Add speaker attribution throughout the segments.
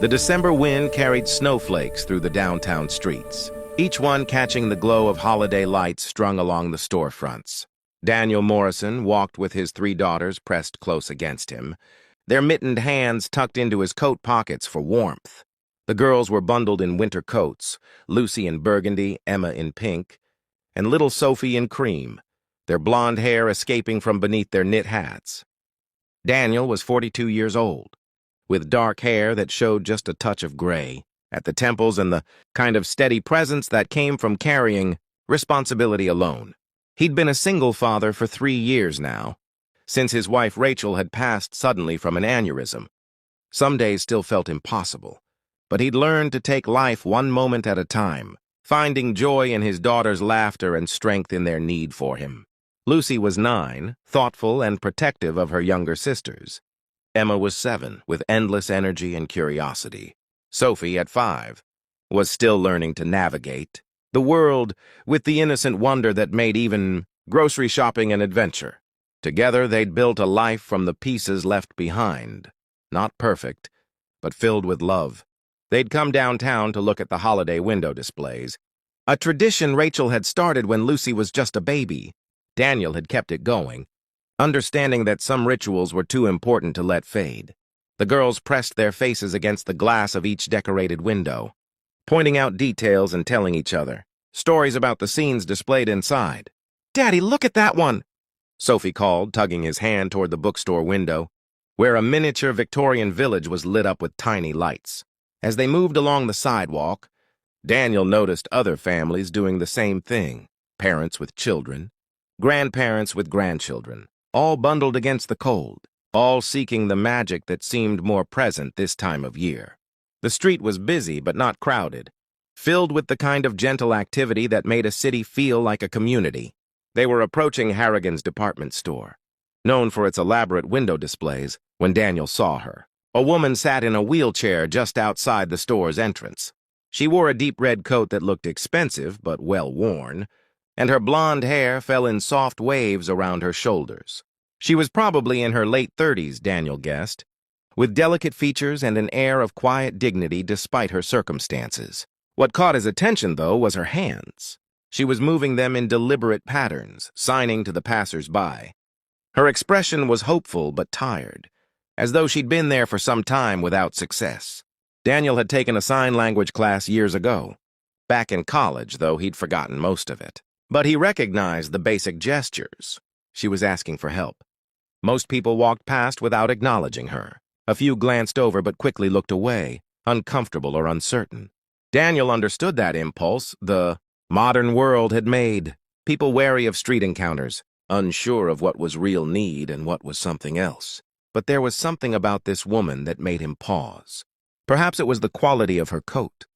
Speaker 1: The December wind carried snowflakes through the downtown streets, each one catching the glow of holiday lights strung along the storefronts. Daniel Morrison walked with his 3 daughters pressed close against him, their mittened hands tucked into his coat pockets for warmth. The girls were bundled in winter coats, Lucy in burgundy, Emma in pink, and little Sophie in cream, their blonde hair escaping from beneath their knit hats. Daniel was 42 years old, with dark hair that showed just a touch of gray at the temples and the kind of steady presence that came from carrying responsibility alone. He'd been a single father for 3 years now, since his wife Rachel had passed suddenly from an aneurysm. Some days still felt impossible, but he'd learned to take life one moment at a time, finding joy in his daughter's laughter and strength in their need for him. Lucy was 9, thoughtful and protective of her younger sisters. Emma was 7, with endless energy and curiosity. Sophie, at 5, was still learning to navigate the world with the innocent wonder that made even grocery shopping an adventure. Together, they'd built a life from the pieces left behind. Not perfect, but filled with love. They'd come downtown to look at the holiday window displays, a tradition Rachel had started when Lucy was just a baby. Daniel had kept it going, understanding that some rituals were too important to let fade. The girls pressed their faces against the glass of each decorated window, pointing out details and telling each other stories about the scenes displayed inside. "Daddy, look at that one!" Sophie called, tugging his hand toward the bookstore window, where a miniature Victorian village was lit up with tiny lights. As they moved along the sidewalk, Daniel noticed other families doing the same thing, parents with children, grandparents with grandchildren, all bundled against the cold, all seeking the magic that seemed more present this time of year. The street was busy but not crowded, filled with the kind of gentle activity that made a city feel like a community. They were approaching Harrigan's department store, known for its elaborate window displays, when Daniel saw her. A woman sat in a wheelchair just outside the store's entrance. She wore a deep red coat that looked expensive but well-worn, and her blonde hair fell in soft waves around her shoulders. She was probably in her late 30s, Daniel guessed, with delicate features and an air of quiet dignity despite her circumstances. What caught his attention, though, was her hands. She was moving them in deliberate patterns, signing to the passers-by. Her expression was hopeful but tired, as though she'd been there for some time without success. Daniel had taken a sign language class years ago. Back in college, though, he'd forgotten most of it. But he recognized the basic gestures. She was asking for help. Most people walked past without acknowledging her. A few glanced over but quickly looked away, uncomfortable or uncertain. Daniel understood that impulse the modern world had made. People wary of street encounters, unsure of what was real need and what was something else. But there was something about this woman that made him pause. Perhaps it was the quality of her coat,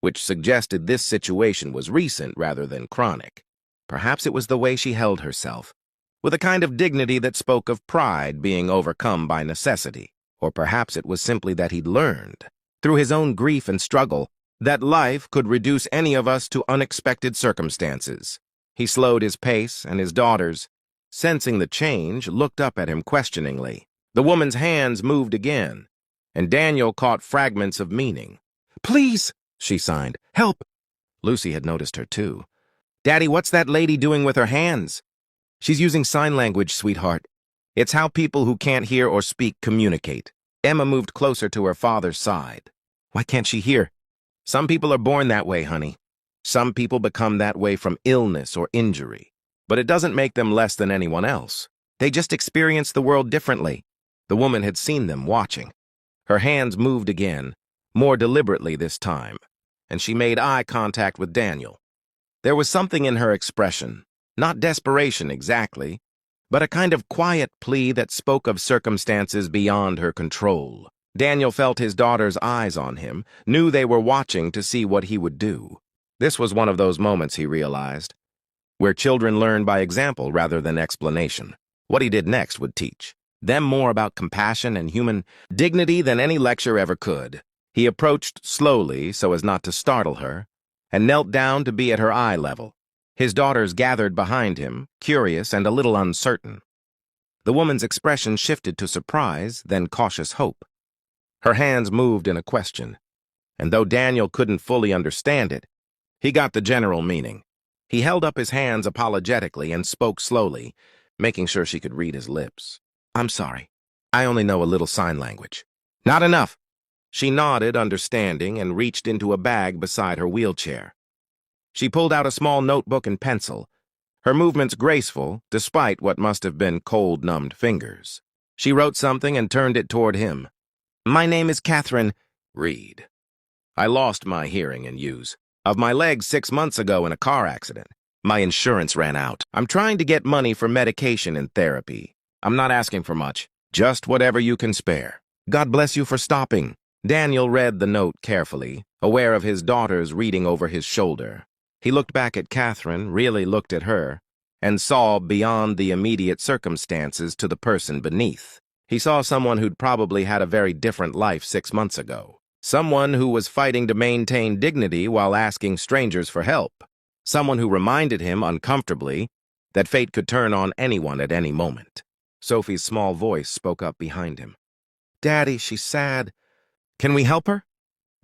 Speaker 1: which suggested this situation was recent rather than chronic. Perhaps it was the way she held herself, with a kind of dignity that spoke of pride being overcome by necessity. Or perhaps it was simply that he'd learned, through his own grief and struggle, that life could reduce any of us to unexpected circumstances. He slowed his pace, and his daughters, sensing the change, looked up at him questioningly. The woman's hands moved again, and Daniel caught fragments of meaning. "Please," she signed, "help." Lucy had noticed her too. "Daddy, what's that lady doing with her hands?" "She's using sign language, sweetheart. It's how people who can't hear or speak communicate." Emma moved closer to her father's side. "Why can't she hear?" "Some people are born that way, honey. Some people become that way from illness or injury. But it doesn't make them less than anyone else. They just experience the world differently." The woman had seen them watching. Her hands moved again, more deliberately this time, and she made eye contact with Daniel. There was something in her expression, not desperation exactly, but a kind of quiet plea that spoke of circumstances beyond her control. Daniel felt his daughter's eyes on him, knew they were watching to see what he would do. This was one of those moments, he realized, where children learn by example rather than explanation. What he did next would teach them more about compassion and human dignity than any lecture ever could. He approached slowly so as not to startle her, and knelt down to be at her eye level. His daughters gathered behind him, curious and a little uncertain. The woman's expression shifted to surprise, then cautious hope. Her hands moved in a question, and though Daniel couldn't fully understand it, he got the general meaning. He held up his hands apologetically and spoke slowly, making sure she could read his lips. "I'm sorry. I only know a little sign language." "Not enough." She nodded, understanding, and reached into a bag beside her wheelchair. She pulled out a small notebook and pencil, her movements graceful, despite what must have been cold, numbed fingers. She wrote something and turned it toward him. "My name is Catherine." "Read." "I lost my hearing and use of my leg 6 months ago in a car accident. My insurance ran out. I'm trying to get money for medication and therapy. I'm not asking for much, just whatever you can spare. God bless you for stopping." Daniel read the note carefully, aware of his daughters reading over his shoulder. He looked back at Catherine, really looked at her, and saw beyond the immediate circumstances to the person beneath. He saw someone who'd probably had a very different life 6 months ago. Someone who was fighting to maintain dignity while asking strangers for help. Someone who reminded him, uncomfortably, that fate could turn on anyone at any moment. Sophie's small voice spoke up behind him. "Daddy, she's sad. Can we help her?"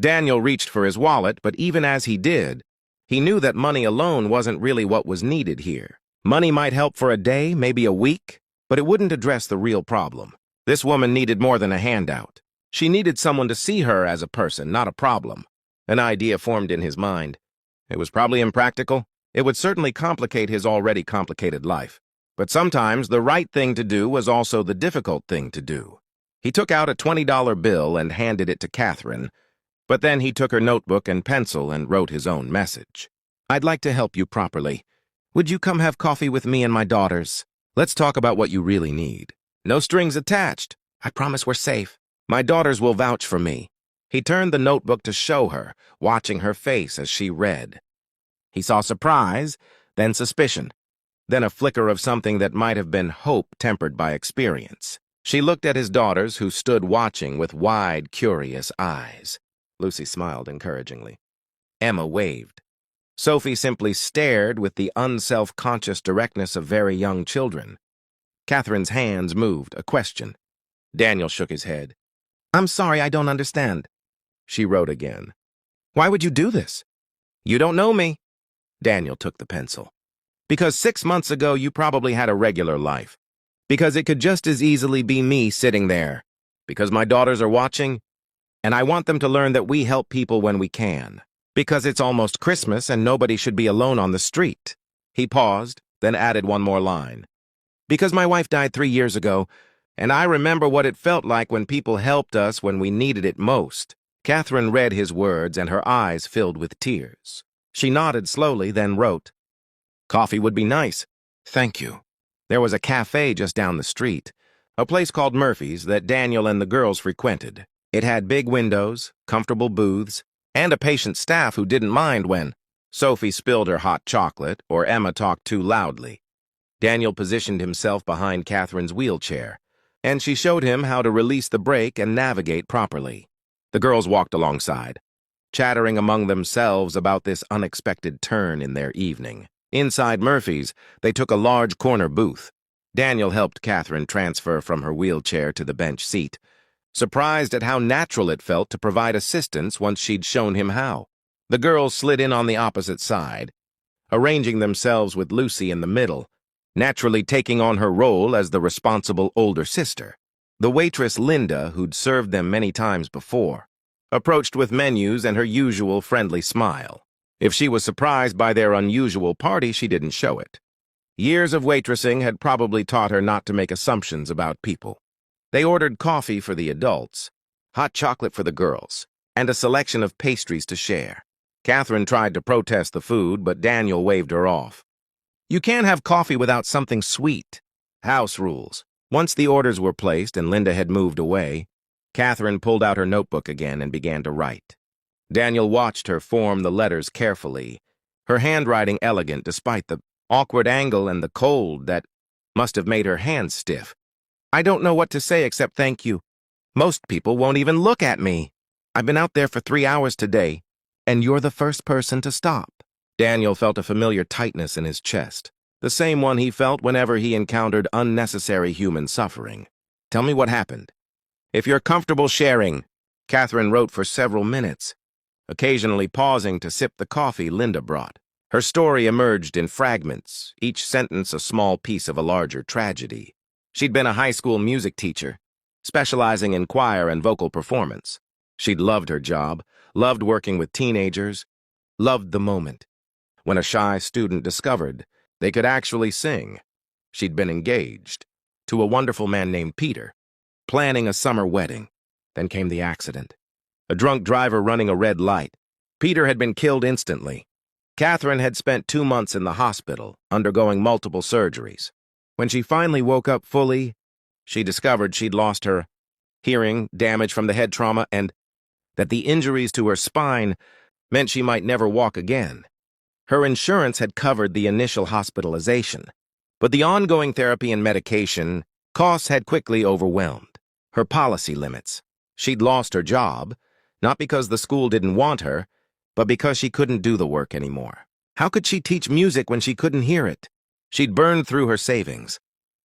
Speaker 1: Daniel reached for his wallet, but even as he did, he knew that money alone wasn't really what was needed here. Money might help for a day, maybe a week, but it wouldn't address the real problem. This woman needed more than a handout. She needed someone to see her as a person, not a problem. An idea formed in his mind. It was probably impractical. It would certainly complicate his already complicated life. But sometimes the right thing to do was also the difficult thing to do. He took out a $20 bill and handed it to Catherine, but then he took her notebook and pencil and wrote his own message. "I'd like to help you properly. Would you come have coffee with me and my daughters? Let's talk about what you really need. No strings attached. I promise we're safe. My daughters will vouch for me." He turned the notebook to show her, watching her face as she read. He saw surprise, then suspicion, then a flicker of something that might have been hope tempered by experience. She looked at his daughters, who stood watching with wide, curious eyes. Lucy smiled encouragingly. Emma waved. Sophie simply stared with the unself-conscious directness of very young children. Catherine's hands moved, a question. Daniel shook his head. "I'm sorry, I don't understand." She wrote again. "Why would you do this?" "You don't know me." Daniel took the pencil. "Because 6 months ago you probably had a regular life. Because it could just as easily be me sitting there. Because my daughters are watching, and I want them to learn that we help people when we can. Because it's almost Christmas and nobody should be alone on the street." He paused, then added one more line. "Because my wife died 3 years ago, and I remember what it felt like when people helped us when we needed it most." Catherine read his words and her eyes filled with tears. She nodded slowly, then wrote, "Coffee would be nice. Thank you." There was a cafe just down the street, a place called Murphy's that Daniel and the girls frequented. It had big windows, comfortable booths, and a patient staff who didn't mind when Sophie spilled her hot chocolate or Emma talked too loudly. Daniel positioned himself behind Catherine's wheelchair, and she showed him how to release the brake and navigate properly. The girls walked alongside, chattering among themselves about this unexpected turn in their evening. Inside Murphy's, they took a large corner booth. Daniel helped Catherine transfer from her wheelchair to the bench seat, surprised at how natural it felt to provide assistance once she'd shown him how. The girls slid in on the opposite side, arranging themselves with Lucy in the middle, naturally taking on her role as the responsible older sister. The waitress Linda, who'd served them many times before, approached with menus and her usual friendly smile. If she was surprised by their unusual party, she didn't show it. Years of waitressing had probably taught her not to make assumptions about people. They ordered coffee for the adults, hot chocolate for the girls, and a selection of pastries to share. Catherine tried to protest the food, but Daniel waved her off. "You can't have coffee without something sweet. House rules." Once the orders were placed and Linda had moved away, Catherine pulled out her notebook again and began to write. Daniel watched her form the letters carefully, her handwriting elegant despite the awkward angle and the cold that must have made her hands stiff. "I don't know what to say except thank you. Most people won't even look at me. I've been out there for 3 hours today, and you're the first person to stop." Daniel felt a familiar tightness in his chest, the same one he felt whenever he encountered unnecessary human suffering. "Tell me what happened. If you're comfortable sharing," Catherine wrote for several minutes, occasionally pausing to sip the coffee Linda brought. Her story emerged in fragments, each sentence a small piece of a larger tragedy. She'd been a high school music teacher, specializing in choir and vocal performance. She'd loved her job, loved working with teenagers, loved the moment when a shy student discovered they could actually sing. She'd been engaged to a wonderful man named Peter, planning a summer wedding. Then came the accident. A drunk driver running a red light. Peter had been killed instantly. Catherine had spent 2 months in the hospital, undergoing multiple surgeries. When she finally woke up fully, she discovered she'd lost her hearing, damage from the head trauma, and that the injuries to her spine meant she might never walk again. Her insurance had covered the initial hospitalization, but the ongoing therapy and medication costs had quickly overwhelmed her policy limits. She'd lost her job, not because the school didn't want her, but because she couldn't do the work anymore. How could she teach music when she couldn't hear it? She'd burned through her savings.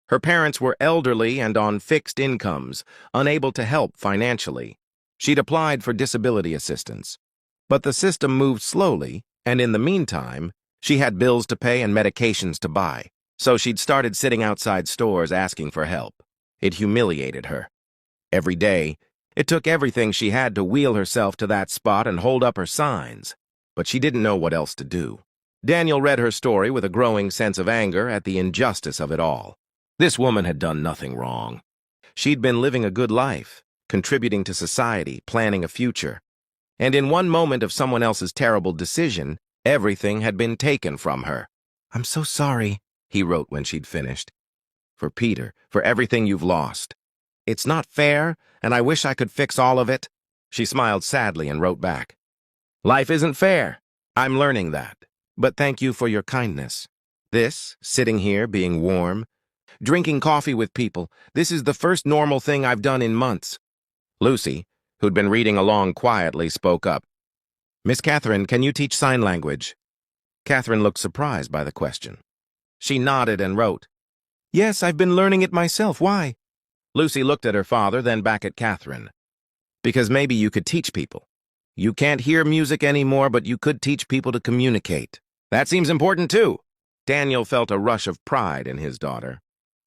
Speaker 1: Her parents were elderly and on fixed incomes, unable to help financially. She'd applied for disability assistance. But the system moved slowly, and in the meantime, she had bills to pay and medications to buy. So she'd started sitting outside stores asking for help. It humiliated her. Every day, it took everything she had to wheel herself to that spot and hold up her signs. But she didn't know what else to do. Daniel read her story with a growing sense of anger at the injustice of it all. This woman had done nothing wrong. She'd been living a good life, contributing to society, planning a future. And in one moment of someone else's terrible decision, everything had been taken from her. "I'm so sorry," he wrote when she'd finished. "For Peter, for everything you've lost. It's not fair, and I wish I could fix all of it." She smiled sadly and wrote back, "Life isn't fair. I'm learning that. But thank you for your kindness. This, sitting here, being warm, drinking coffee with people, this is the first normal thing I've done in months." Lucy, who'd been reading along quietly, spoke up. "Miss Catherine, can you teach sign language?" Catherine looked surprised by the question. She nodded and wrote, "Yes, I've been learning it myself. Why?" Lucy looked at her father, then back at Catherine. "Because maybe you could teach people. You can't hear music anymore, but you could teach people to communicate. That seems important too." Daniel felt a rush of pride in his daughter.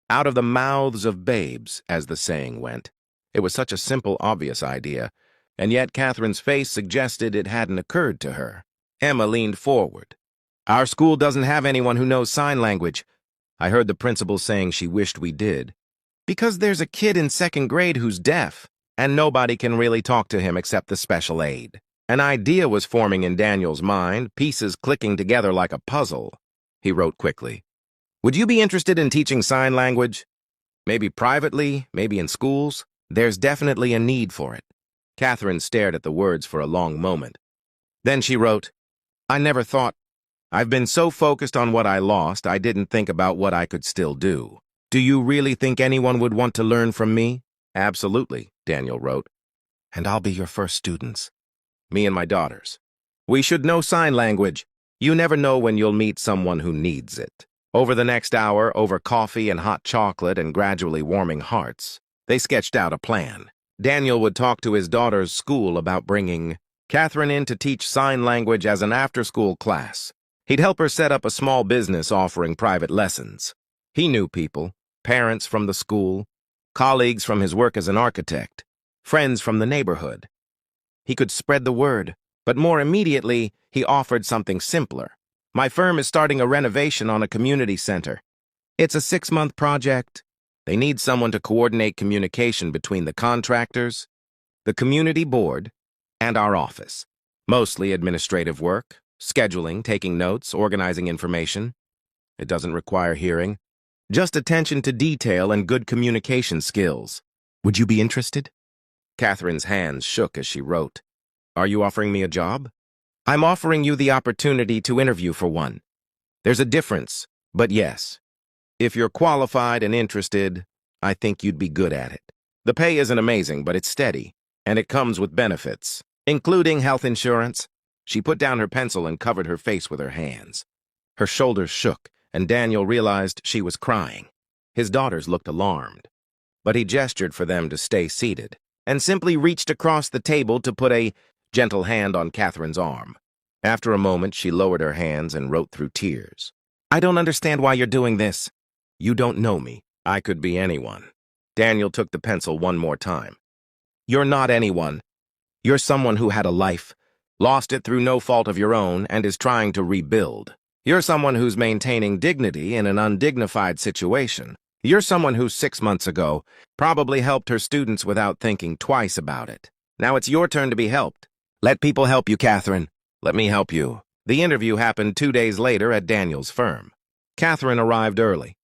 Speaker 1: Out of the mouths of babes, as the saying went. It was such a simple, obvious idea, and yet Catherine's face suggested it hadn't occurred to her. Emma leaned forward. "Our school doesn't have anyone who knows sign language. I heard the principal saying she wished we did. Because there's a kid in 2nd grade who's deaf, and nobody can really talk to him except the special aid." An idea was forming in Daniel's mind, pieces clicking together like a puzzle. He wrote quickly, "Would you be interested in teaching sign language? Maybe privately, maybe in schools? There's definitely a need for it." Catherine stared at the words for a long moment. Then she wrote, "I never thought. I've been so focused on what I lost, I didn't think about what I could still do. Do you really think anyone would want to learn from me?" "Absolutely," Daniel wrote. "And I'll be your first students. Me and my daughters. We should know sign language. You never know when you'll meet someone who needs it." Over the next hour, over coffee and hot chocolate and gradually warming hearts, they sketched out a plan. Daniel would talk to his daughter's school about bringing Catherine in to teach sign language as an after-school class. He'd help her set up a small business offering private lessons. He knew people, parents from the school, colleagues from his work as an architect, friends from the neighborhood. He could spread the word, but more immediately, he offered something simpler. "My firm is starting a renovation on a community center. It's a 6-month project. They need someone to coordinate communication between the contractors, the community board, and our office. Mostly administrative work, scheduling, taking notes, organizing information. It doesn't require hearing. Just attention to detail and good communication skills. Would you be interested?" Catherine's hands shook as she wrote, "Are you offering me a job?" "I'm offering you the opportunity to interview for one. There's a difference, but yes. If you're qualified and interested, I think you'd be good at it. The pay isn't amazing, but it's steady, and it comes with benefits, including health insurance." She put down her pencil and covered her face with her hands. Her shoulders shook, and Daniel realized she was crying. His daughters looked alarmed, but he gestured for them to stay seated. and simply reached across the table to put a gentle hand on Catherine's arm. After a moment, she lowered her hands and wrote through tears. "I don't understand why you're doing this. You don't know me. I could be anyone." Daniel took the pencil one more time. "You're not anyone. You're someone who had a life, lost it through no fault of your own, and is trying to rebuild. You're someone who's maintaining dignity in an undignified situation. You're someone who 6 months ago probably helped her students without thinking twice about it. Now it's your turn to be helped. Let people help you, Catherine. Let me help you." The interview happened 2 days later at Daniel's firm. Catherine arrived early,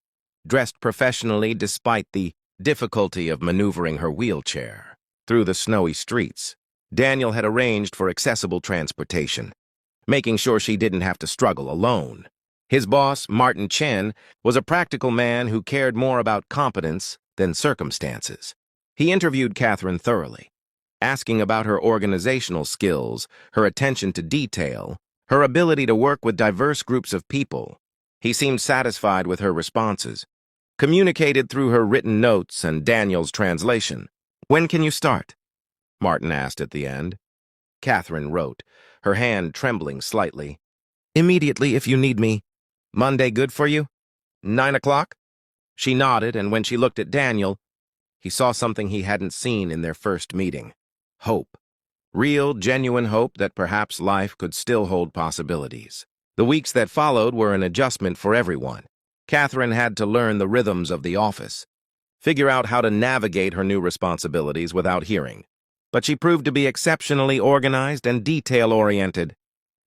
Speaker 1: dressed professionally despite the difficulty of maneuvering her wheelchair through the snowy streets. Daniel had arranged for accessible transportation, making sure she didn't have to struggle alone. His boss, Martin Chen, was a practical man who cared more about competence than circumstances. He interviewed Catherine thoroughly, asking about her organizational skills, her attention to detail, her ability to work with diverse groups of people. He seemed satisfied with her responses, communicated through her written notes and Daniel's translation. "When can you start?" Martin asked at the end. Catherine wrote, her hand trembling slightly. "Immediately, if you need me. Monday good for you? 9 o'clock?" She nodded, and when she looked at Daniel, he saw something he hadn't seen in their first meeting. Hope. Real, genuine hope that perhaps life could still hold possibilities. The weeks that followed were an adjustment for everyone. Catherine had to learn the rhythms of the office, figure out how to navigate her new responsibilities without hearing. But she proved to be exceptionally organized and detail-oriented,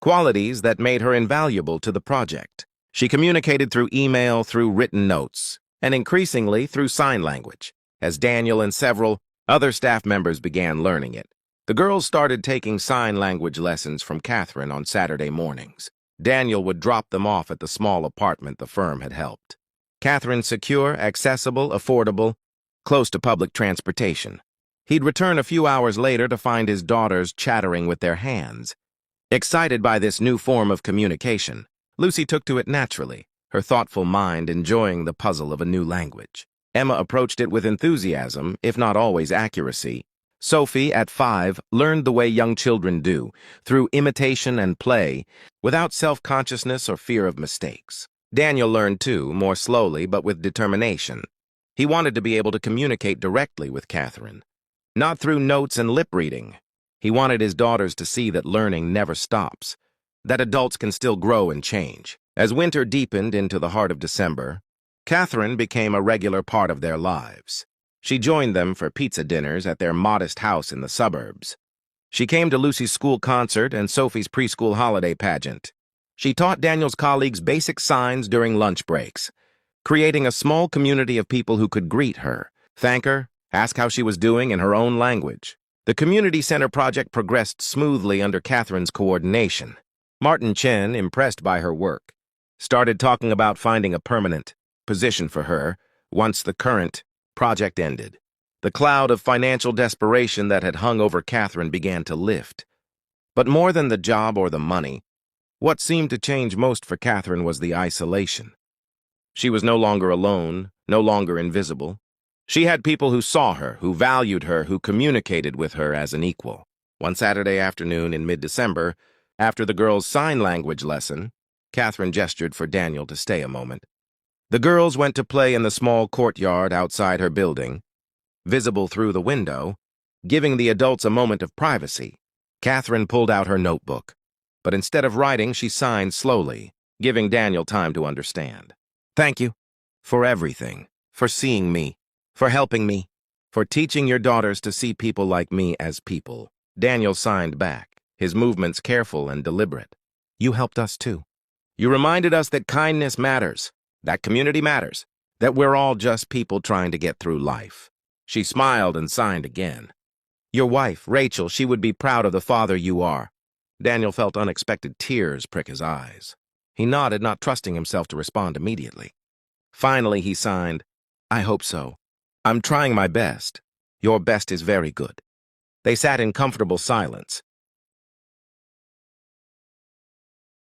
Speaker 1: qualities that made her invaluable to the project. She communicated through email, through written notes, and increasingly through sign language, as Daniel and several other staff members began learning it. The girls started taking sign language lessons from Catherine on Saturday mornings. Daniel would drop them off at the small apartment the firm had helped. Catherine secure, accessible, affordable, close to public transportation. He'd return a few hours later to find his daughters chattering with their hands. Excited by this new form of communication, Lucy took to it naturally, her thoughtful mind enjoying the puzzle of a new language. Emma approached it with enthusiasm, if not always accuracy. Sophie, at 5, learned the way young children do, through imitation and play, without self-consciousness or fear of mistakes. Daniel learned too, more slowly but with determination. He wanted to be able to communicate directly with Catherine, not through notes and lip reading. He wanted his daughters to see that learning never stops, that adults can still grow and change. As winter deepened into the heart of December, Catherine became a regular part of their lives. She joined them for pizza dinners at their modest house in the suburbs. She came to Lucy's school concert and Sophie's preschool holiday pageant. She taught Daniel's colleagues basic signs during lunch breaks, creating a small community of people who could greet her, thank her, ask how she was doing in her own language. The community center project progressed smoothly under Catherine's coordination. Martin Chen, impressed by her work, started talking about finding a permanent position for her once the current project ended. The cloud of financial desperation that had hung over Catherine began to lift. But more than the job or the money, what seemed to change most for Catherine was the isolation. She was no longer alone, no longer invisible. She had people who saw her, who valued her, who communicated with her as an equal. One Saturday afternoon in mid-December, after the girls' sign language lesson, Catherine gestured for Daniel to stay a moment. The girls went to play in the small courtyard outside her building, visible through the window, giving the adults a moment of privacy. Catherine pulled out her notebook, but instead of writing, she signed slowly, giving Daniel time to understand. "Thank you for everything, for seeing me, for helping me, for teaching your daughters to see people like me as people." Daniel signed back, his movements careful and deliberate. "You helped us too. You reminded us that kindness matters, that community matters, that we're all just people trying to get through life." She smiled and signed again. "Your wife, Rachel, she would be proud of the father you are." Daniel felt unexpected tears prick his eyes. He nodded, not trusting himself to respond immediately. Finally, he signed, "I hope so. I'm trying my best. Your best is very good." They sat in comfortable silence,